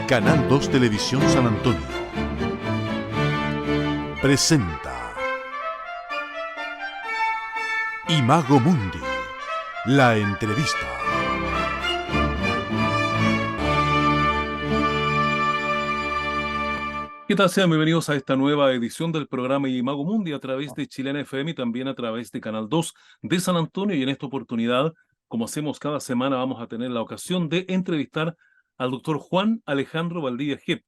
Canal 2 Televisión San Antonio presenta Imago Mundi, la entrevista. ¿Qué tal? Sean bienvenidos a esta nueva edición del programa Imago Mundi a través de Chilena FM y también a través de Canal 2 de San Antonio. Y en esta oportunidad, como hacemos cada semana, vamos a tener la ocasión de entrevistar al doctor Juan Alejandro Valdivia Jep,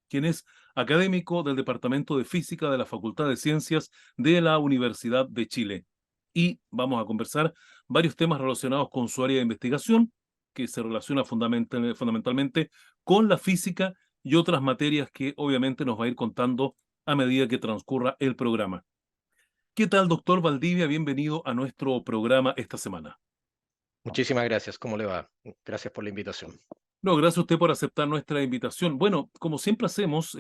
quien es académico del Departamento de Física de la Facultad de Ciencias de la Universidad de Chile. Y vamos a conversar varios temas relacionados con su área de investigación, que se relaciona fundamentalmente con la física y otras materias que obviamente nos va a ir contando a medida que transcurra el programa. ¿Qué tal, doctor Valdivia? Bienvenido a nuestro programa esta semana. Muchísimas gracias. ¿Cómo le va? Gracias por la invitación. No, gracias a usted por aceptar nuestra invitación. Bueno, como siempre hacemos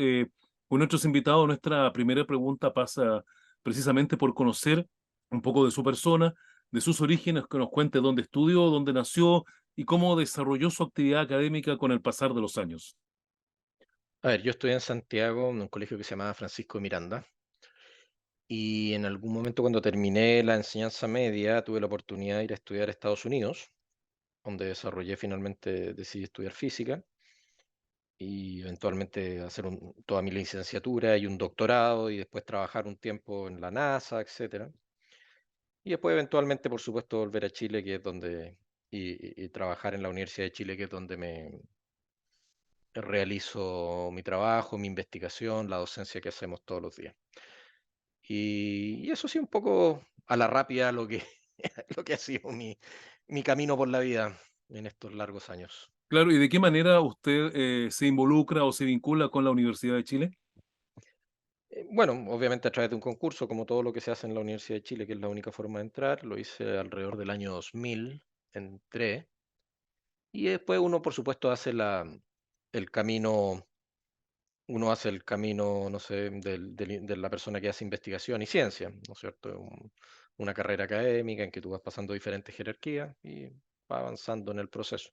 con nuestros invitados, nuestra primera pregunta pasa precisamente por conocer un poco de su persona, de sus orígenes, que nos cuente dónde estudió, dónde nació y cómo desarrolló su actividad académica con el pasar de los años. A ver, yo estudié en Santiago, en un colegio que se llamaba Francisco de Miranda, y en algún momento cuando terminé la enseñanza media tuve la oportunidad de ir a estudiar a Estados Unidos, donde desarrollé finalmente, decidí estudiar física y eventualmente hacer toda mi licenciatura y un doctorado y después trabajar un tiempo en la NASA, etcétera. Y después eventualmente, por supuesto, volver a Chile, que es donde, y trabajar en la Universidad de Chile, que es donde me realizo mi trabajo, mi investigación, la docencia que hacemos todos los días. Y eso sí, un poco a la rápida lo que, lo que ha sido mi camino por la vida en estos largos años. Claro, ¿y de qué manera usted se involucra o se vincula con la Universidad de Chile? Bueno, obviamente a través de un concurso, como todo lo que se hace en la Universidad de Chile, que es la única forma de entrar, lo hice alrededor del año 2000, entré, y después uno, por supuesto, hace el camino. Uno hace el camino, no sé, de la persona que hace investigación y ciencia, ¿no es cierto? Una carrera académica en que tú vas pasando diferentes jerarquías y va avanzando en el proceso.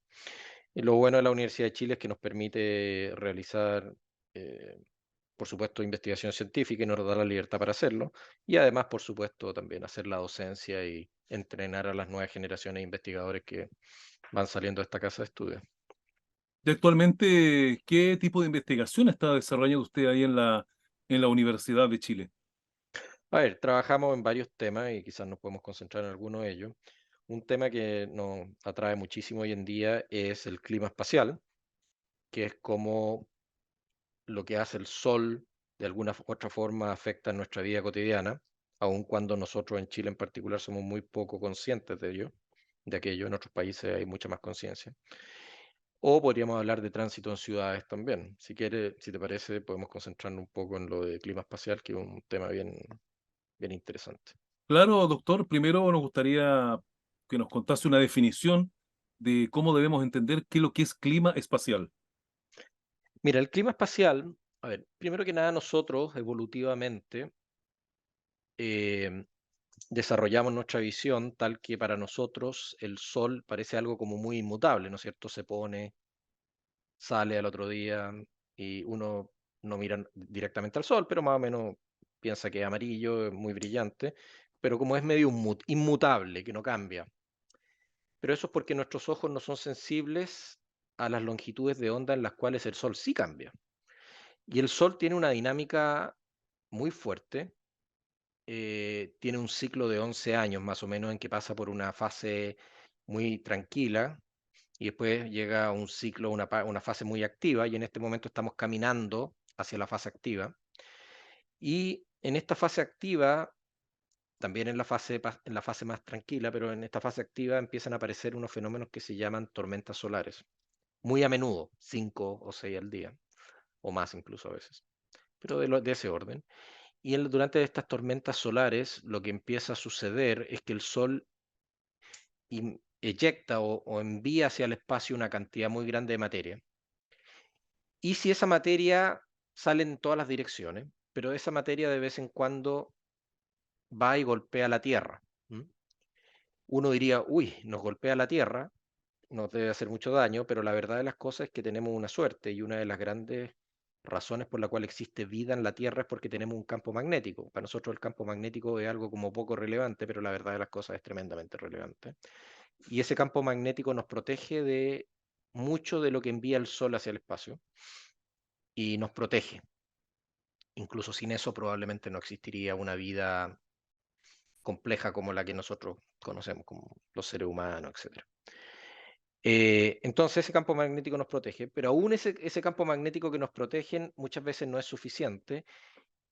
Y lo bueno de la Universidad de Chile es que nos permite realizar, eh, por supuesto, investigación científica y nos da la libertad para hacerlo. Y además, por supuesto, también hacer la docencia y entrenar a las nuevas generaciones de investigadores que van saliendo de esta casa de estudios. Y actualmente, ¿qué tipo de investigación está desarrollando usted ahí en la Universidad de Chile? A ver, trabajamos en varios temas y quizás nos podemos concentrar en alguno de ellos. Un tema que nos atrae muchísimo hoy en día es el clima espacial, que es cómo lo que hace el sol de alguna u otra forma afecta nuestra vida cotidiana, aun cuando nosotros en Chile en particular somos muy poco conscientes de ello, de aquello. En otros países hay mucha más conciencia. O podríamos hablar de tránsito en ciudades también. Si quiere, si te parece, podemos concentrarnos un poco en lo de clima espacial, que es un tema bien interesante. Claro, doctor, primero nos gustaría que nos contase una definición de cómo debemos entender qué es lo que es clima espacial. Mira, el clima espacial, a ver, primero que nada nosotros evolutivamente em, desarrollamos nuestra visión tal que para nosotros el Sol parece algo como muy inmutable, ¿no es cierto? Se pone, sale al otro día y uno no mira directamente al Sol, pero más o menos piensa que es amarillo, es muy brillante, pero como es medio inmutable, que no cambia. Pero eso es porque nuestros ojos no son sensibles a las longitudes de onda en las cuales el Sol sí cambia. Y el Sol tiene una dinámica muy fuerte, tiene un ciclo de 11 años más o menos en que pasa por una fase muy tranquila y después llega a un ciclo, una fase muy activa y en este momento estamos caminando hacia la fase activa. Y en esta fase activa, también en la fase más tranquila, pero en esta fase activa empiezan a aparecer unos fenómenos que se llaman tormentas solares, muy a menudo, 5 o 6 al día, o más incluso a veces, pero de ese orden. Y durante estas tormentas solares, lo que empieza a suceder es que el Sol eyecta o envía hacia el espacio una cantidad muy grande de materia. Y si esa materia sale en todas las direcciones, pero esa materia de vez en cuando va y golpea la Tierra. ¿M? Uno diría, uy, nos golpea la Tierra, nos debe hacer mucho daño, pero la verdad de las cosas es que tenemos una suerte y una de las grandes razones por la cual existe vida en la Tierra es porque tenemos un campo magnético. Para nosotros el campo magnético es algo como poco relevante, pero la verdad de las cosas es tremendamente relevante. Y ese campo magnético nos protege de mucho de lo que envía el Sol hacia el espacio y nos protege. Incluso sin eso probablemente no existiría una vida compleja como la que nosotros conocemos, como los seres humanos, etcétera. Entonces ese campo magnético nos protege, pero aún ese campo magnético que nos protege muchas veces no es suficiente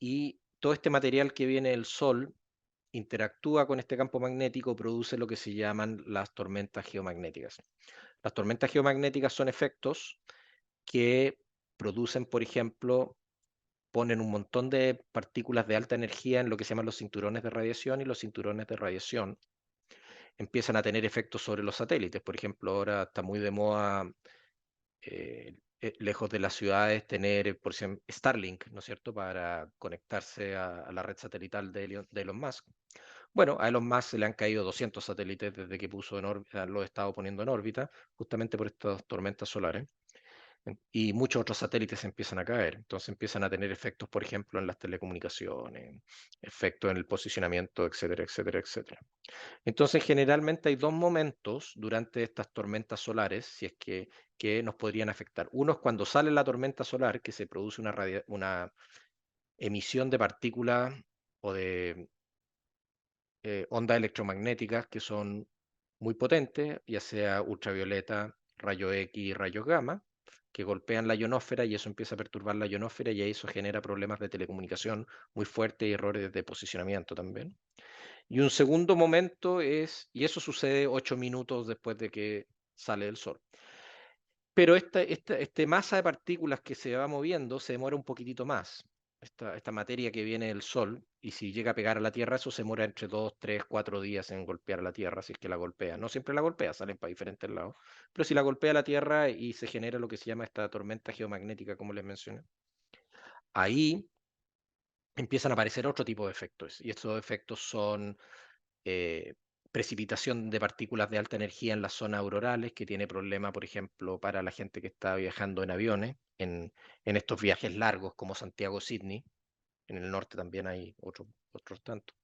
y todo este material que viene del Sol interactúa con este campo magnético, produce lo que se llaman las tormentas geomagnéticas. Las tormentas geomagnéticas son efectos que producen, por ejemplo, ponen un montón de partículas de alta energía en lo que se llaman los cinturones de radiación y los cinturones de radiación empiezan a tener efectos sobre los satélites. Por ejemplo, ahora está muy de moda, lejos de las ciudades, tener, por ejemplo, Starlink, ¿no es cierto?, para conectarse a la red satelital de Elon Musk. Bueno, a Elon Musk se le han caído 200 satélites desde que puso en órbita, lo he estado poniendo en órbita, justamente por estas tormentas solares. Y muchos otros satélites empiezan a caer. Entonces empiezan a tener efectos, por ejemplo, en las telecomunicaciones, efectos en el posicionamiento, etcétera, etcétera, etcétera. Entonces, generalmente hay dos momentos durante estas tormentas solares, si es que nos podrían afectar. Uno es cuando sale la tormenta solar, que se produce una emisión de partículas o de ondas electromagnéticas que son muy potentes, ya sea ultravioleta, rayo X y rayos gamma, que golpean la ionosfera y eso empieza a perturbar la ionosfera y eso genera problemas de telecomunicación muy fuertes y errores de posicionamiento también. Y un segundo momento es, y eso sucede 8 minutos después de que sale el sol. Pero esta masa de partículas que se va moviendo se demora un poquitito más. Esta materia que viene del Sol, y si llega a pegar a la Tierra, eso se demora entre 2, 3, 4 días en golpear a la Tierra, si es que la golpea. No siempre la golpea, salen para diferentes lados. Pero si la golpea a la Tierra y se genera lo que se llama esta tormenta geomagnética, como les mencioné, ahí empiezan a aparecer otro tipo de efectos. Y estos efectos son eh, precipitación de partículas de alta energía en las zonas aurorales, que tiene problema, por ejemplo, para la gente que está viajando en aviones, en estos viajes largos como Santiago-Sydney. En el norte también hay otros tantos.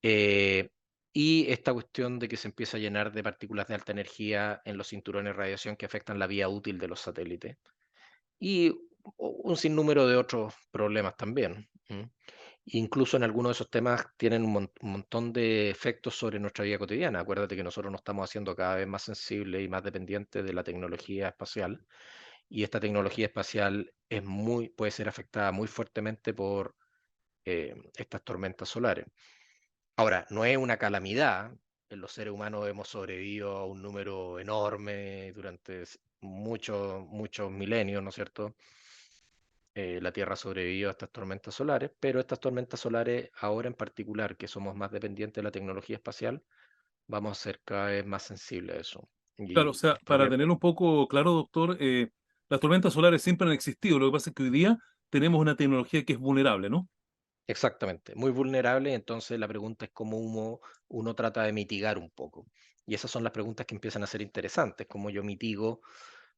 Y esta cuestión de que se empieza a llenar de partículas de alta energía en los cinturones de radiación que afectan la vía útil de los satélites. Y un sinnúmero de otros problemas también. Incluso en algunos de esos temas tienen un montón de efectos sobre nuestra vida cotidiana. Acuérdate que nosotros nos estamos haciendo cada vez más sensibles y más dependientes de la tecnología espacial. Y esta tecnología espacial puede ser afectada muy fuertemente por estas tormentas solares. Ahora, no es una calamidad. Los seres humanos hemos sobrevivido a un número enorme durante muchos, muchos milenios, ¿no es cierto? La Tierra sobrevivió a estas tormentas solares, pero estas tormentas solares, ahora en particular, que somos más dependientes de la tecnología espacial, vamos a ser cada vez más sensibles a eso. Claro, o Y sea, el para problema, tener un poco claro, doctor, las tormentas solares siempre han existido. Lo que pasa es que hoy día tenemos una tecnología que es vulnerable, ¿no? exactamente, muy vulnerable, entonces la pregunta es cómo uno trata de mitigar un poco. Y esas son las preguntas que empiezan a ser interesantes, cómo yo mitigo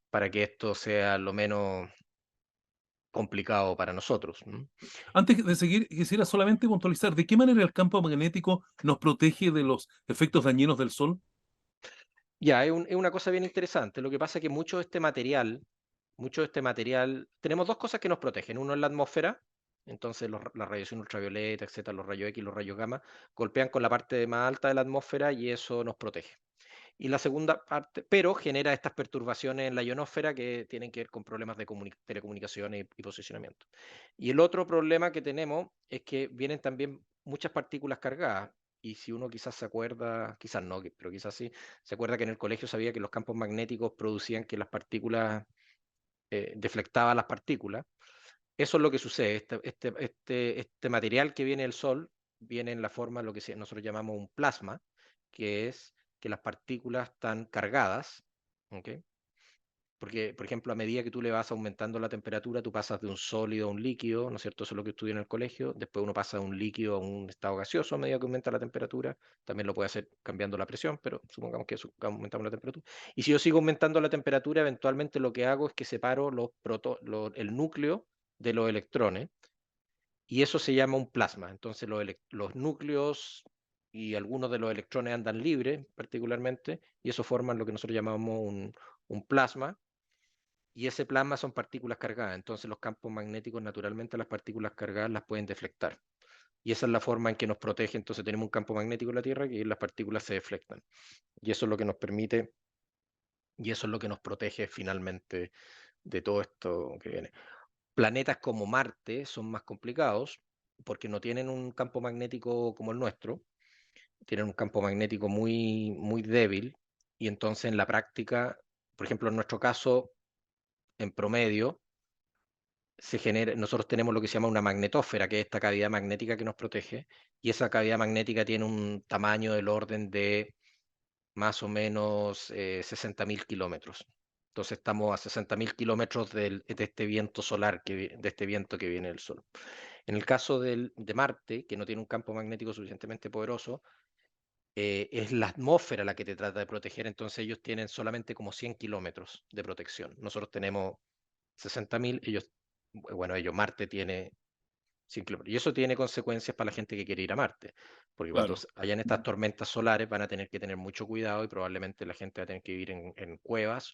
para que esto sea lo menos complicado para nosotros. Antes de seguir, quisiera solamente puntualizar de qué manera el campo magnético nos protege de los efectos dañinos del Sol. Ya, es una cosa bien interesante. Lo que pasa es que tenemos dos cosas que nos protegen. Uno es la atmósfera, entonces la radiación ultravioleta, etcétera, los rayos X, los rayos gamma, golpean con la parte más alta de la atmósfera y eso nos protege. Y la segunda parte, pero genera estas perturbaciones en la ionosfera que tienen que ver con problemas de telecomunicaciones y posicionamiento. Y el otro problema que tenemos es que vienen también muchas partículas cargadas. Y si uno quizás se acuerda, quizás no, pero quizás sí, se acuerda que en el colegio sabía que los campos magnéticos producían que las partículas, deflectaban las partículas. Eso es lo que sucede. Este material que viene del Sol viene en la forma de lo que nosotros llamamos un plasma, que es que las partículas están cargadas, ¿ok? Porque, por ejemplo, a medida que tú le vas aumentando la temperatura, tú pasas de un sólido a un líquido, ¿no es cierto? Eso es lo que estudié en el colegio. Después uno pasa de un líquido a un estado gaseoso a medida que aumenta la temperatura. También lo puede hacer cambiando la presión, pero supongamos que aumentamos la temperatura. Y si yo sigo aumentando la temperatura, eventualmente lo que hago es que separo el núcleo de los electrones, y eso se llama un plasma. Entonces los núcleos y algunos de los electrones andan libres particularmente, y eso forman lo que nosotros llamamos un plasma, y ese plasma son partículas cargadas. Entonces los campos magnéticos, naturalmente, las partículas cargadas las pueden deflectar. Y esa es la forma en que nos protege. Entonces tenemos un campo magnético en la Tierra y las partículas se deflectan. Y eso es lo que nos permite, y eso es lo que nos protege finalmente de todo esto que viene. Planetas como Marte son más complicados porque no tienen un campo magnético como el nuestro, tienen un campo magnético muy, muy débil, y entonces en la práctica, por ejemplo, en nuestro caso, en promedio, nosotros tenemos lo que se llama una magnetósfera, que es esta cavidad magnética que nos protege, y esa cavidad magnética tiene un tamaño del orden de más o menos 60.000 kilómetros. Entonces estamos a 60.000 kilómetros de este viento solar, de este viento que viene del Sol. En el caso de Marte, que no tiene un campo magnético suficientemente poderoso, es la atmósfera la que te trata de proteger, entonces ellos tienen solamente como 100 kilómetros de protección. Nosotros tenemos 60.000, ellos, Marte tiene 100 kilómetros. Y eso tiene consecuencias para la gente que quiere ir a Marte, porque cuando Claro. hayan estas tormentas solares van a tener que tener mucho cuidado, y probablemente la gente va a tener que vivir en cuevas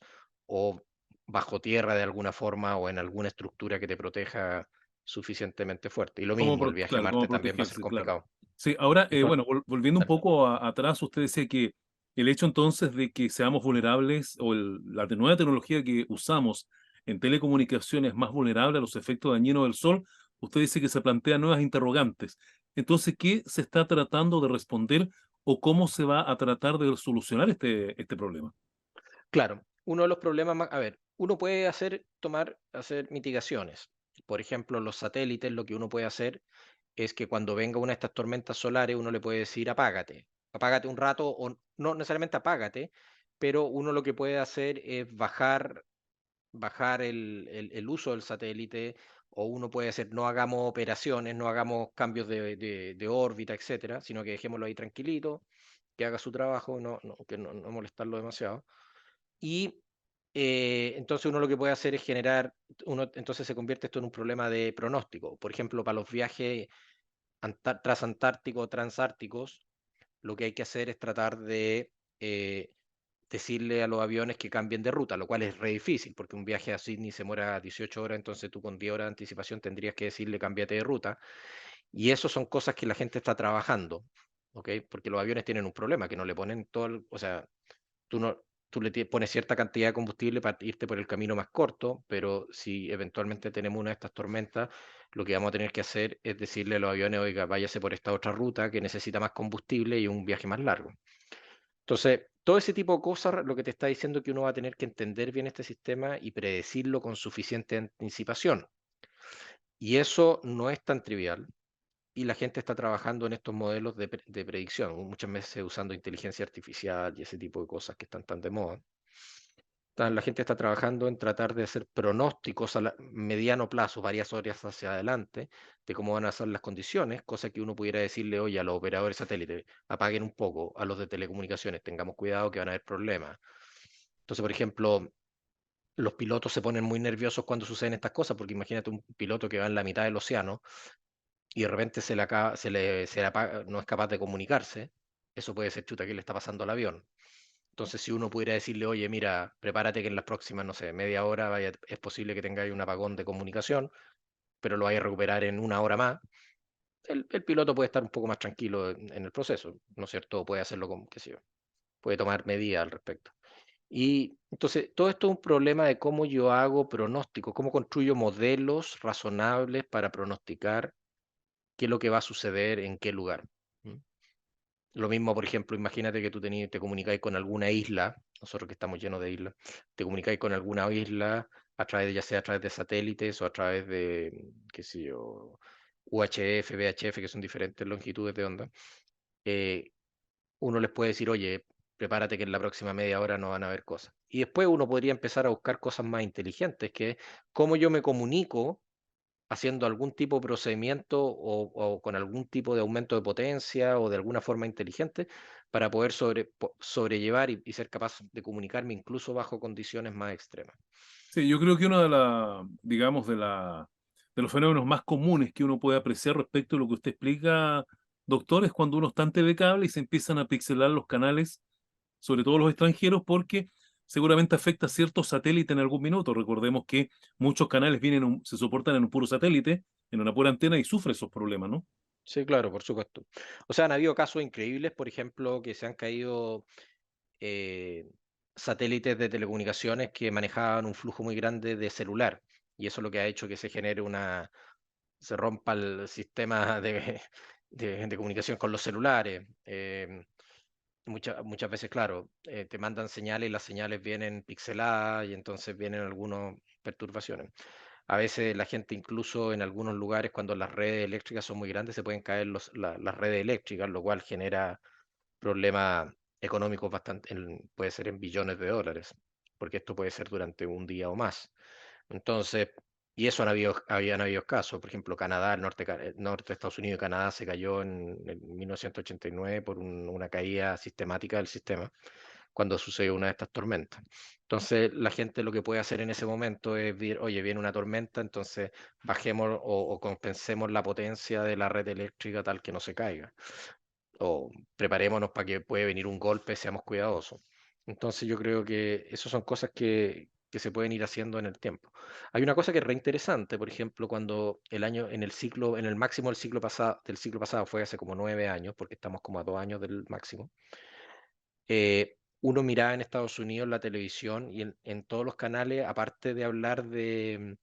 o bajo tierra de alguna forma, o en alguna estructura que te proteja suficientemente fuerte. Y lo mismo, el viaje a Claro, cómo Marte también va a ser protegerse, claro. complicado. Sí, ahora, Entonces, bueno, volviendo un dale. poco atrás, usted decía que el hecho entonces de que seamos vulnerables o la nueva tecnología que usamos en telecomunicaciones es más vulnerable a los efectos dañinos del sol, usted dice que se plantean nuevas interrogantes. Entonces, ¿qué se está tratando de responder o cómo se va a tratar de solucionar este problema? Claro, uno de los problemas más, a ver, uno puede hacer mitigaciones. Por ejemplo, los satélites, lo que uno puede hacer es que cuando venga una de estas tormentas solares, uno le puede decir apágate, apágate un rato, o no necesariamente apágate, pero uno lo que puede hacer es bajar el uso del satélite, o uno puede hacer, no hagamos operaciones, no hagamos cambios de órbita, etcétera, sino que dejémoslo ahí tranquilito, que haga su trabajo, no molestarlo demasiado. Y entonces uno lo que puede hacer es entonces se convierte esto en un problema de pronóstico. Por ejemplo, para los viajes transatlánticos, transárticos, lo que hay que hacer es tratar de decirle a los aviones que cambien de ruta, lo cual es re difícil, porque un viaje a Sydney se muera 18 horas, entonces tú con 10 horas de anticipación tendrías que decirle cámbiate de ruta. Y eso son cosas que la gente está trabajando, ¿ok? Porque los aviones tienen un problema, que no le ponen o sea, tú no, tú pones cierta cantidad de combustible para irte por el camino más corto, pero si eventualmente tenemos una de estas tormentas, lo que vamos a tener que hacer es decirle a los aviones, oiga, váyase por esta otra ruta que necesita más combustible y un viaje más largo. Entonces, todo ese tipo de cosas, lo que te está diciendo es que uno va a tener que entender bien este sistema y predecirlo con suficiente anticipación. Y eso no es tan trivial, y la gente está trabajando en estos modelos de predicción, muchas veces usando inteligencia artificial y ese tipo de cosas que están tan de moda. La gente está trabajando en tratar de hacer pronósticos a mediano plazo, varias horas hacia adelante, de cómo van a ser las condiciones, cosa que uno pudiera decirle, oye, a los operadores satélites, apaguen un poco, a los de telecomunicaciones, tengamos cuidado que van a haber problemas. Entonces, por ejemplo, los pilotos se ponen muy nerviosos cuando suceden estas cosas, porque imagínate un piloto que va en la mitad del océano y de repente se le apaga, no es capaz de comunicarse. Eso puede ser, chuta, ¿qué le está pasando al avión? Entonces, si uno pudiera decirle, oye, mira, prepárate que en las próximas, no sé, media hora es posible que tengáis un apagón de comunicación, pero lo vais a recuperar en una hora más, el piloto puede estar un poco más tranquilo en el proceso, ¿no es cierto? Puede hacerlo con, qué sé yo, puede tomar medidas al respecto. Y entonces, todo esto es un problema de cómo yo hago pronósticos, cómo construyo modelos razonables para pronosticar qué es lo que va a suceder en qué lugar. ¿Mm? Lo mismo, por ejemplo, imagínate que tú te comunicáis con alguna isla, nosotros que estamos llenos de islas, te comunicáis con alguna isla ya sea a través de satélites o a través de, qué sé yo, UHF, VHF, que son diferentes longitudes de onda. eh, Uno les puede decir, oye, prepárate que en la próxima media hora no van a haber cosas. Y después uno podría empezar a buscar cosas más inteligentes, que es cómo yo me comunico haciendo algún tipo de procedimiento o con algún tipo de aumento de potencia o de alguna forma inteligente para poder sobrellevar y ser capaz de comunicarme incluso bajo condiciones más extremas. Sí, yo creo que uno de digamos, de los fenómenos más comunes que uno puede apreciar respecto a lo que usted explica, doctor, es cuando uno está en TV cable y se empiezan a pixelar los canales, sobre todo los extranjeros, porque seguramente afecta a ciertos satélites en algún minuto. Recordemos que muchos canales se soportan en un puro satélite, en una pura antena y sufre esos problemas, ¿no? Sí, claro, por supuesto. O sea, han habido casos increíbles, por ejemplo, que se han caído eh, satélites de telecomunicaciones que manejaban un flujo muy grande de celular. Y eso es lo que ha hecho que se genere se rompa el sistema de comunicación con los celulares. Muchas veces, claro, te mandan señales y las señales vienen pixeladas y entonces vienen algunas perturbaciones. A veces la gente incluso en algunos lugares cuando las redes eléctricas son muy grandes se pueden caer las redes eléctricas, lo cual genera problemas económicos bastante, puede ser en billones de dólares, porque esto puede ser durante un día o más. Entonces, y eso habían habido casos, por ejemplo, Canadá, el norte de Estados Unidos y Canadá se cayó en 1989 por una caída sistemática del sistema cuando sucedió una de estas tormentas. Entonces, la gente lo que puede hacer en ese momento es ver, oye, viene una tormenta, entonces bajemos o compensemos la potencia de la red eléctrica tal que no se caiga o preparémonos para que puede venir un golpe, seamos cuidadosos. Entonces yo creo que esas son cosas que se pueden ir haciendo en el tiempo. Hay una cosa que es reinteresante, por ejemplo, cuando en el máximo del ciclo pasado fue hace como 9 años, porque estamos como a 2 años del máximo, uno miraba en Estados Unidos la televisión y en todos los canales, aparte de hablar de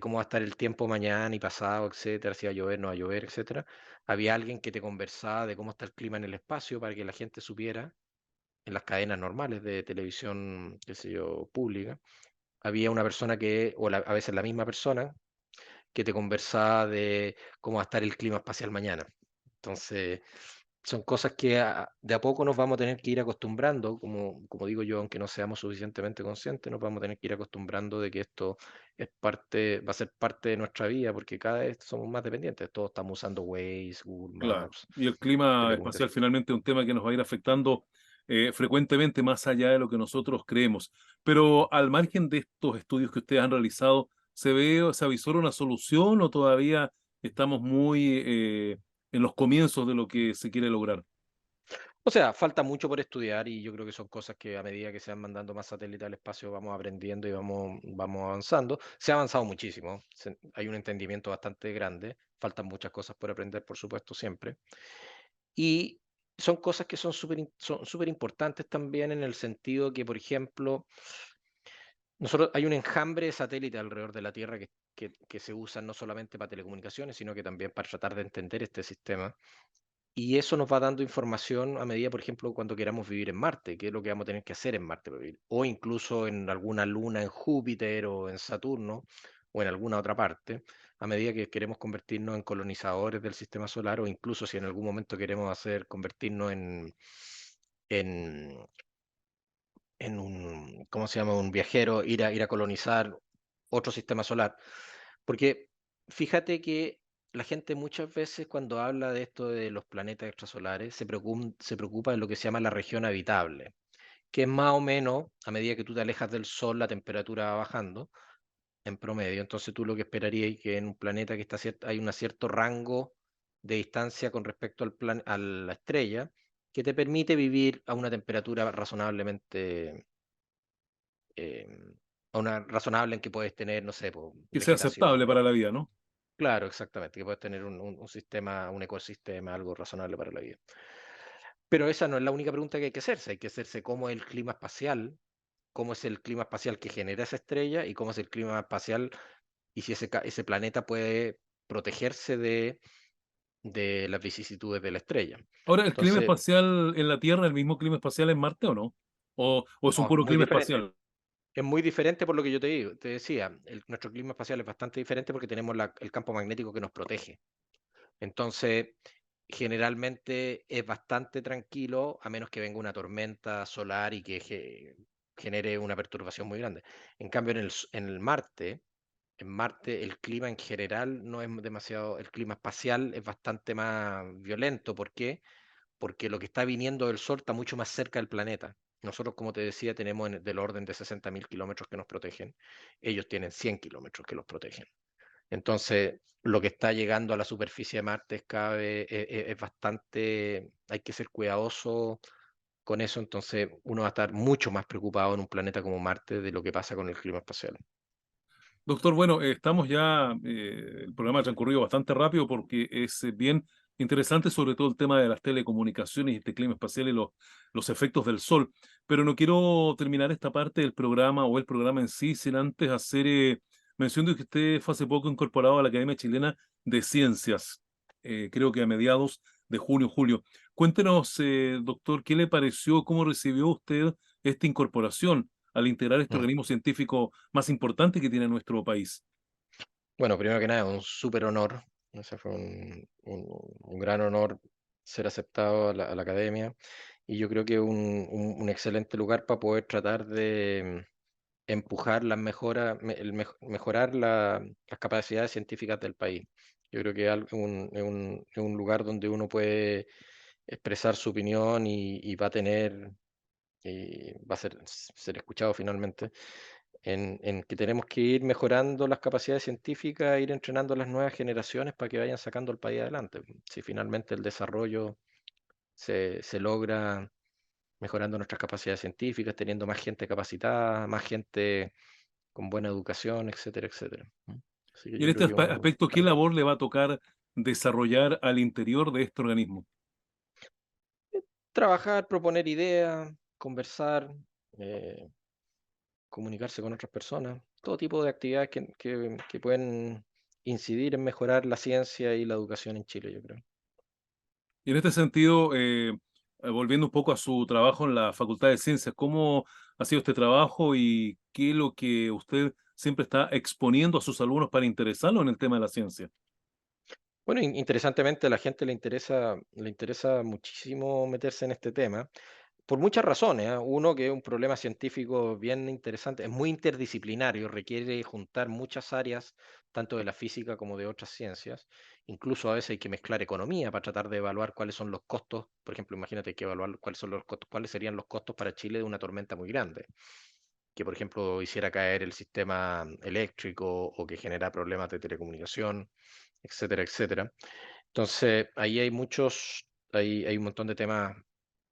cómo va a estar el tiempo mañana y pasado, etcétera, si va a llover, no va a llover, etcétera. Había alguien que te conversaba de cómo está el clima en el espacio para que la gente supiera en las cadenas normales de televisión, qué sé yo, pública. Había una persona a veces la misma persona, que te conversaba de cómo va a estar el clima espacial mañana. Entonces, son cosas que de a poco nos vamos a tener que ir acostumbrando, como digo yo, aunque no seamos suficientemente conscientes, nos vamos a tener que ir acostumbrando de que esto va a ser parte de nuestra vida, porque cada vez somos más dependientes. Todos estamos usando Waze, Google Claro. Maps, Y el clima espacial telecomunicaciones. finalmente es un tema que nos va a ir afectando frecuentemente más allá de lo que nosotros creemos. Pero al margen de estos estudios que ustedes han realizado, se avisora una solución o todavía estamos muy en los comienzos de lo que se quiere lograr? O sea, falta mucho por estudiar y yo creo que son cosas que a medida que se van mandando más satélites al espacio vamos aprendiendo y vamos avanzando. Se ha avanzado muchísimo, hay un entendimiento bastante grande, faltan muchas cosas por aprender, por supuesto, siempre. Y son cosas que son súper importantes también en el sentido que, por ejemplo, hay un enjambre de satélites alrededor de la Tierra que se usan no solamente para telecomunicaciones, sino que también para tratar de entender este sistema. Y eso nos va dando información a medida, por ejemplo, cuando queramos vivir en Marte, qué es lo que vamos a tener que hacer en Marte para vivir, o incluso en alguna luna en Júpiter o en Saturno o en alguna otra parte, a medida que queremos convertirnos en colonizadores del sistema solar o incluso si en algún momento queremos convertirnos en, ¿cómo se llama? Un viajero, ir a colonizar otro sistema solar. Porque fíjate que la gente muchas veces cuando habla de esto de los planetas extrasolares se preocupa de lo que se llama la región habitable, que es más o menos, a medida que tú te alejas del Sol, la temperatura va bajando en promedio. Entonces tú lo que esperarías es que en un planeta que hay un cierto rango de distancia con respecto a la estrella, que te permite vivir a una temperatura em, razonable en que puedes tener, no sé, po, Que sea aceptable vegetación. para la vida, ¿no? Claro, exactamente, que puedes tener un sistema, un ecosistema, algo razonable para la vida. Pero esa no es la única pregunta que hay que hacerse cómo es el clima espacial, cómo es el clima espacial que genera esa estrella y cómo es el clima espacial y si ese planeta puede protegerse de las vicisitudes de la estrella. Ahora, ¿el clima Entonces, espacial en la Tierra es el mismo clima espacial en Marte o no? ¿O es un no, puro clima espacial? es muy diferente por lo que yo te decía. Nuestro clima espacial es bastante diferente porque tenemos el campo magnético que nos protege. Entonces, generalmente es bastante tranquilo, a menos que venga una tormenta solar y que genere una perturbación muy grande. En cambio, en Marte el clima en general no es demasiado, el clima espacial es bastante más violento. ¿Por qué? Porque lo que está viniendo del Sol está mucho más cerca del planeta. Nosotros, como te decía, tenemos del orden de 60.000 kilómetros que nos protegen. Ellos tienen 100 kilómetros que los protegen. Entonces, lo que está llegando a la superficie de Marte es bastante, hay que ser cuidadoso con eso. Entonces, uno va a estar mucho más preocupado en un planeta como Marte de lo que pasa con el clima espacial. Doctor, bueno, estamos ya, el programa ha transcurrido bastante rápido porque es bien interesante, sobre todo el tema de las telecomunicaciones y este clima espacial y los efectos del sol. Pero no quiero terminar esta parte del programa o el programa en sí sin antes hacer mención de que usted fue hace poco incorporado a la Academia Chilena de Ciencias, creo que a mediados de junio, julio. Cuéntenos, doctor, ¿qué le pareció, cómo recibió usted esta incorporación al integrar este Mm. organismo científico más importante que tiene nuestro país? Bueno, primero que nada, un súper honor. O sea, fue un gran honor ser aceptado a la academia. Y yo creo que es un excelente lugar para poder tratar de empujar las mejoras, mejorar las capacidades científicas del país. Yo creo que es un lugar donde uno puede expresar su opinión y va a tener, y va a ser escuchado finalmente, en que tenemos que ir mejorando las capacidades científicas, ir entrenando a las nuevas generaciones para que vayan sacando el país adelante. Si finalmente el desarrollo se logra mejorando nuestras capacidades científicas, teniendo más gente capacitada, más gente con buena educación, etcétera, etcétera. Así que Y en yo este creo que aspecto, ¿qué labor le va a tocar desarrollar al interior de este organismo? trabajar, proponer ideas, conversar, eh, comunicarse con otras personas, todo tipo de actividades que pueden incidir en mejorar la ciencia y la educación en Chile, yo creo. Y en este sentido, volviendo un poco a su trabajo en la Facultad de Ciencias, ¿cómo ha sido este trabajo y qué es lo que usted siempre está exponiendo a sus alumnos para interesarlos en el tema de la ciencia? Bueno, interesantemente a la gente le interesa muchísimo meterse en este tema. Por muchas razones, ¿ah? Uno, que es un problema científico bien interesante, es muy interdisciplinario, requiere juntar muchas áreas, tanto de la física como de otras ciencias. Incluso a veces hay que mezclar economía para tratar de evaluar cuáles son los costos. Por ejemplo, imagínate, hay que evaluar cuáles son los costos, cuáles serían los costos para Chile de una tormenta muy grande, que por ejemplo hiciera caer el sistema eléctrico o que genera problemas de telecomunicación, etcétera, etcétera. Entonces, ahí hay un montón de temas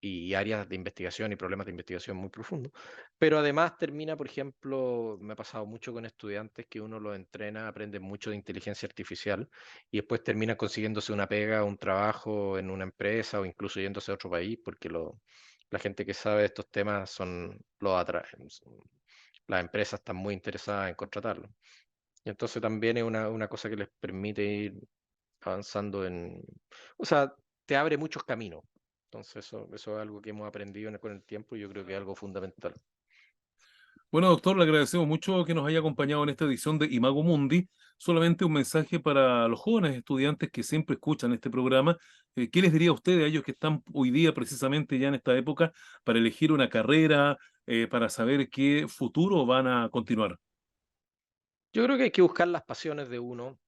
y áreas de investigación y problemas de investigación muy profundos. Pero además termina, por ejemplo, me ha pasado mucho con estudiantes que uno los entrena, aprenden mucho de inteligencia artificial y después termina consiguiéndose una pega, un trabajo en una empresa o incluso yéndose a otro país porque la gente que sabe de estos temas los atraen. Las empresas están muy interesadas en contratarlo. Y entonces también es una cosa que les permite ir avanzando o sea, te abre muchos caminos. Entonces eso es algo que hemos aprendido con el tiempo y yo creo que es algo fundamental. Bueno, doctor, le agradecemos mucho que nos haya acompañado en esta edición de Imago Mundi. Solamente un mensaje para los jóvenes estudiantes que siempre escuchan este programa. ¿Qué les diría a usted a ellos que están hoy día, precisamente ya en esta época, para elegir una carrera, para saber qué futuro van a continuar? Yo creo que hay que buscar las pasiones de uno,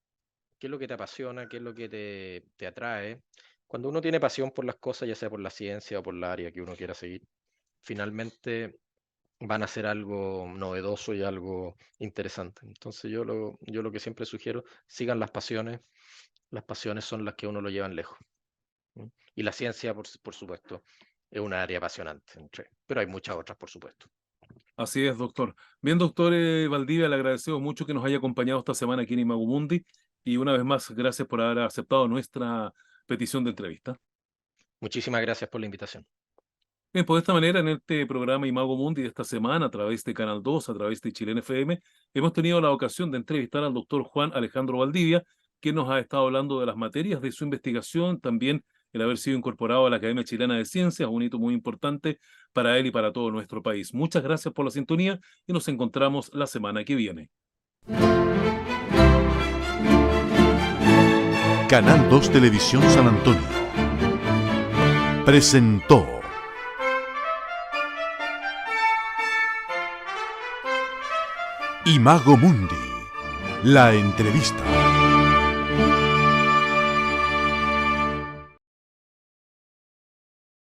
qué es lo que te apasiona, qué es lo que te atrae. Cuando uno tiene pasión por las cosas, ya sea por la ciencia o por la área que uno quiera seguir, finalmente van a ser algo novedoso y algo interesante. Entonces yo lo que siempre sugiero, sigan las pasiones son las que a uno lo llevan lejos. ¿M? Y la ciencia, por supuesto, es una área apasionante, pero hay muchas otras, por supuesto. Así es, doctor. Bien, doctor Valdivia, le agradecemos mucho que nos haya acompañado esta semana aquí en Imago Mundi y una vez más, gracias por haber aceptado nuestra petición de entrevista. Muchísimas gracias por la invitación. Bien, pues de esta manera, en este programa Imago Mundi de esta semana, a través de Canal 2, a través de Chilena FM, hemos tenido la ocasión de entrevistar al doctor Juan Alejandro Valdivia, que nos ha estado hablando de las materias de su investigación, también el haber sido incorporado a la Academia Chilena de Ciencias, un hito muy importante para él y para todo nuestro país. Muchas gracias por la sintonía y nos encontramos la semana que viene. Canal 2 Televisión San Antonio. presentó Imago Mundi, la entrevista.